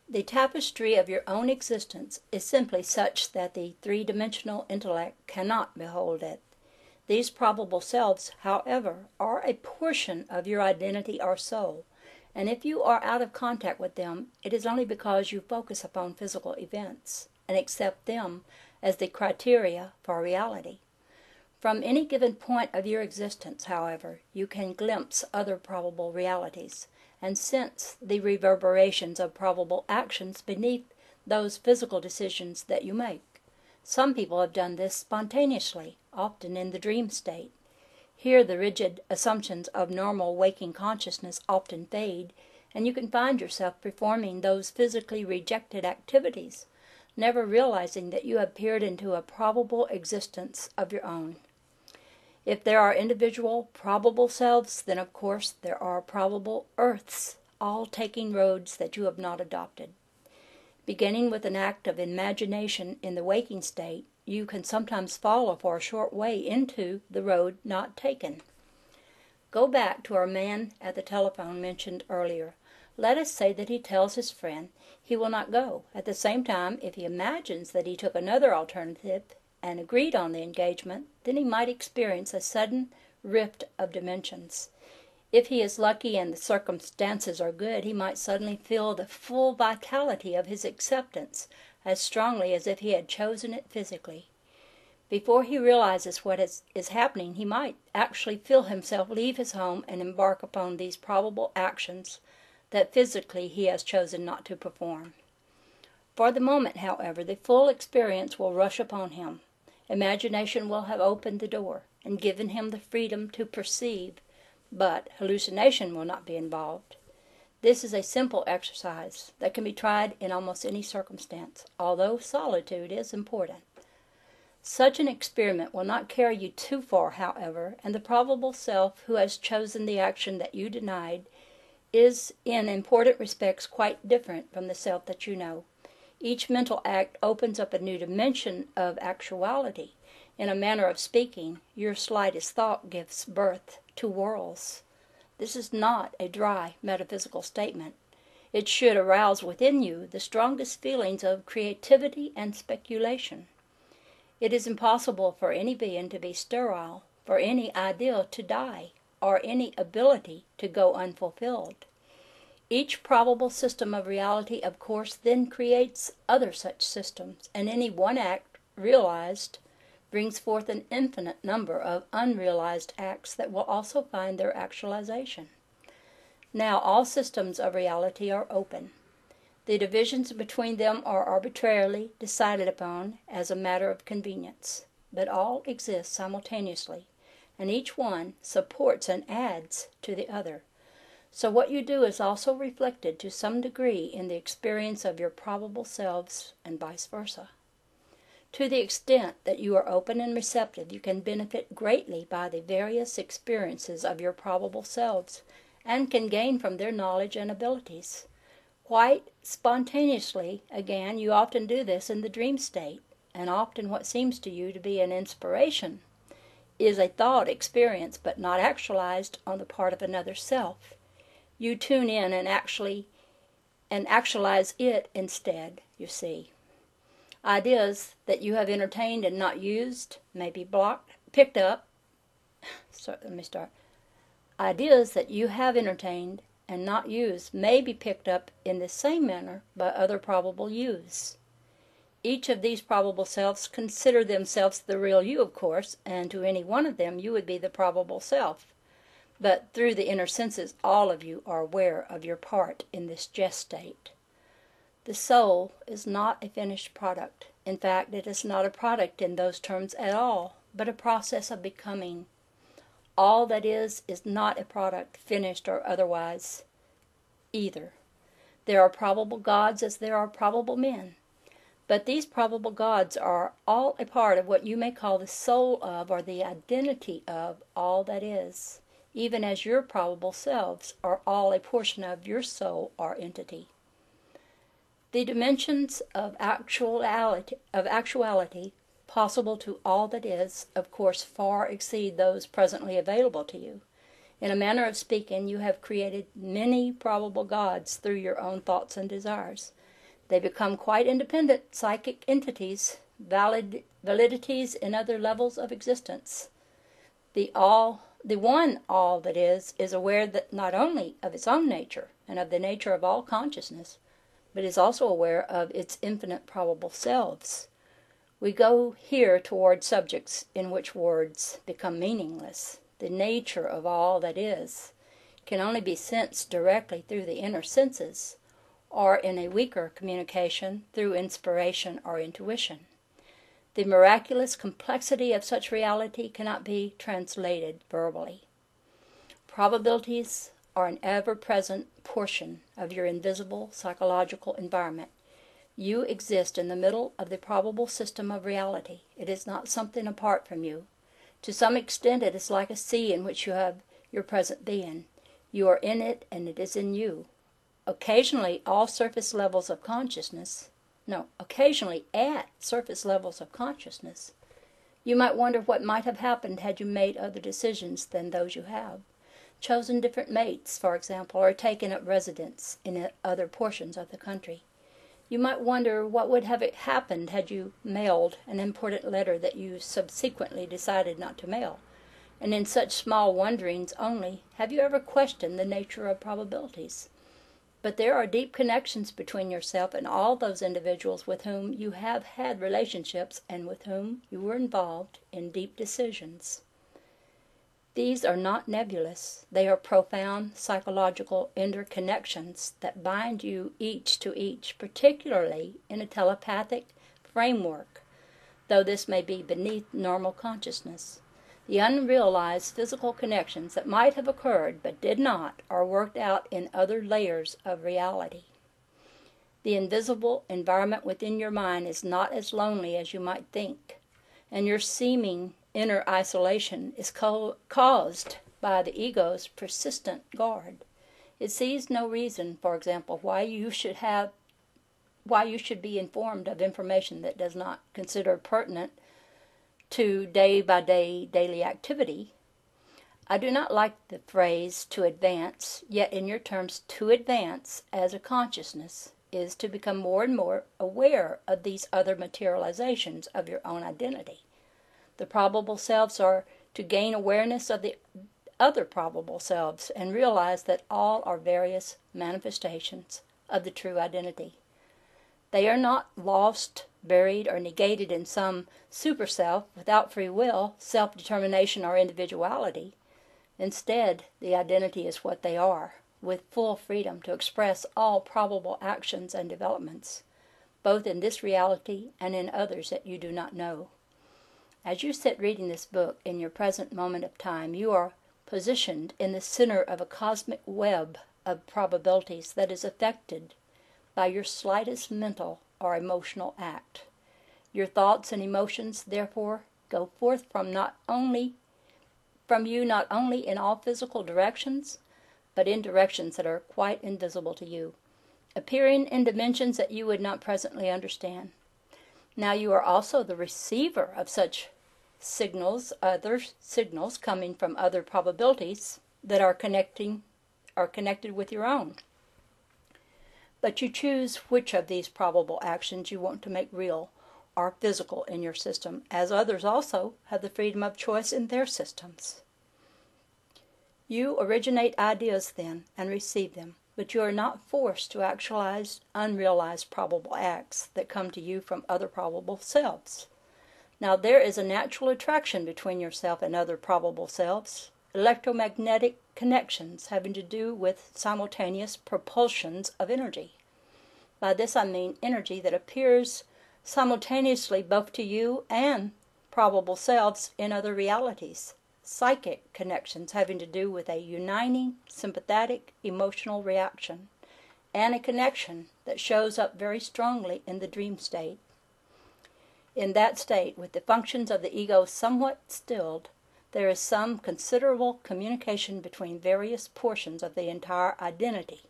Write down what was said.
The tapestry of your own existence is simply such that the three-dimensional intellect cannot behold it. These probable selves, however, are a portion of your identity or soul, and if you are out of contact with them, it is only because you focus upon physical events and accept them as the criteria for reality. From any given point of your existence, however, you can glimpse other probable realities and sense the reverberations of probable actions beneath those physical decisions that you make. Some people have done this spontaneously, often in the dream state. Here the rigid assumptions of normal waking consciousness often fade, and you can find yourself performing those physically rejected activities, never realizing that you have peered into a probable existence of your own. If there are individual probable selves, then of course there are probable earths, all taking roads that you have not adopted. Beginning with an act of imagination in the waking state, you can sometimes follow for a short way into the road not taken. Go back to our man at the telephone mentioned earlier. Let us say that he tells his friend he will not go. At the same time, if he imagines that he took another alternative and agreed on the engagement, then he might experience a sudden rift of dimensions. If he is lucky and the circumstances are good, he might suddenly feel the full vitality of his acceptance as strongly as if he had chosen it physically. Before he realizes what is happening, he might actually feel himself leave his home and embark upon these probable actions that physically he has chosen not to perform. For the moment, however, the full experience will rush upon him. Imagination will have opened the door and given him the freedom to perceive, but hallucination will not be involved. This is a simple exercise that can be tried in almost any circumstance, although solitude is important. Such an experiment will not carry you too far, however, and the probable self who has chosen the action that you denied is in important respects quite different from the self that you know. Each mental act opens up a new dimension of actuality. In a manner of speaking, your slightest thought gives birth to worlds. This is not a dry metaphysical statement. It should arouse within you the strongest feelings of creativity and speculation. It is impossible for any being to be sterile, for any ideal to die, or any ability to go unfulfilled. Each probable system of reality, of course, then creates other such systems, and any one act realized brings forth an infinite number of unrealized acts that will also find their actualization. Now all systems of reality are open. The divisions between them are arbitrarily decided upon as a matter of convenience, but all exist simultaneously, and each one supports and adds to the other. So what you do is also reflected to some degree in the experience of your probable selves and vice versa. To the extent that you are open and receptive, you can benefit greatly by the various experiences of your probable selves and can gain from their knowledge and abilities. Quite spontaneously, again, you often do this in the dream state, and often what seems to you to be an inspiration is a thought experience but not actualized on the part of another self. You tune in and actualize it instead, you see. Ideas that you have entertained and not used may be picked up. Ideas that you have entertained and not used may be picked up in the same manner by other probable yous. Each of these probable selves consider themselves the real you, of course, and to any one of them you would be the probable self. But through the inner senses, all of you are aware of your part in this jest state. The soul is not a finished product. In fact, it is not a product in those terms at all, but a process of becoming. All that is not a product, finished or otherwise, either. There are probable gods as there are probable men. But these probable gods are all a part of what you may call the soul of, or the identity of, all that is, even as your probable selves are all a portion of your soul or entity. The dimensions of actuality possible to all that is, of course, far exceed those presently available to you. In a manner of speaking, you have created many probable gods through your own thoughts and desires, They become quite independent psychic entities, validities in other levels of existence. The one all that is aware that not only of its own nature and of the nature of all consciousness, but is also aware of its infinite probable selves. We go here toward subjects in which words become meaningless. The nature of all that is can only be sensed directly through the inner senses, or in a weaker communication through inspiration or intuition. The miraculous complexity of such reality cannot be translated verbally. Probabilities are an ever-present portion of your invisible psychological environment. You exist in the middle of the probable system of reality. It is not something apart from you. To some extent it is like a sea in which you have your present being. You are in it and it is in you. Occasionally at surface levels of consciousness, you might wonder what might have happened had you made other decisions than those you have. Chosen different mates, for example, or taken up residence in other portions of the country. You might wonder what would have happened had you mailed an important letter that you subsequently decided not to mail. And in such small wonderings only have you ever questioned the nature of probabilities. But there are deep connections between yourself and all those individuals with whom you have had relationships and with whom you were involved in deep decisions. These are not nebulous. They are profound psychological interconnections that bind you each to each, particularly in a telepathic framework, though this may be beneath normal consciousness. The unrealized physical connections that might have occurred but did not are worked out in other layers of reality. The invisible environment within your mind is not as lonely as you might think, and your seeming inner isolation is caused by the ego's persistent guard. It sees no reason, for example, why you should be informed of information that does not consider pertinent to day-by-day daily activity. I do not like the phrase to advance, yet in your terms, to advance as a consciousness is to become more and more aware of these other materializations of your own identity. The probable selves are to gain awareness of the other probable selves and realize that all are various manifestations of the true identity. They are not lost, buried, or negated in some super-self without free will, self-determination, or individuality. Instead, the identity is what they are, with full freedom to express all probable actions and developments, both in this reality and in others that you do not know. As you sit reading this book in your present moment of time, you are positioned in the center of a cosmic web of probabilities that is affected by your slightest mental or emotional act. Your thoughts and emotions, therefore, go forth from you not only in all physical directions, but in directions that are quite invisible to you, appearing in dimensions that you would not presently understand. Now you are also the receiver of such signals, other signals coming from other probabilities that are connected with your own. But you choose which of these probable actions you want to make real or physical in your system, as others also have the freedom of choice in their systems. You originate ideas then and receive them, but you are not forced to actualize unrealized probable acts that come to you from other probable selves. Now there is a natural attraction between yourself and other probable selves, electromagnetic connections having to do with simultaneous propulsions of energy. By this I mean energy that appears simultaneously both to you and probable selves in other realities. Psychic connections having to do with a uniting, sympathetic, emotional reaction, and a connection that shows up very strongly in the dream state. In that state, with the functions of the ego somewhat stilled, there is some considerable communication between various portions of the entire identity.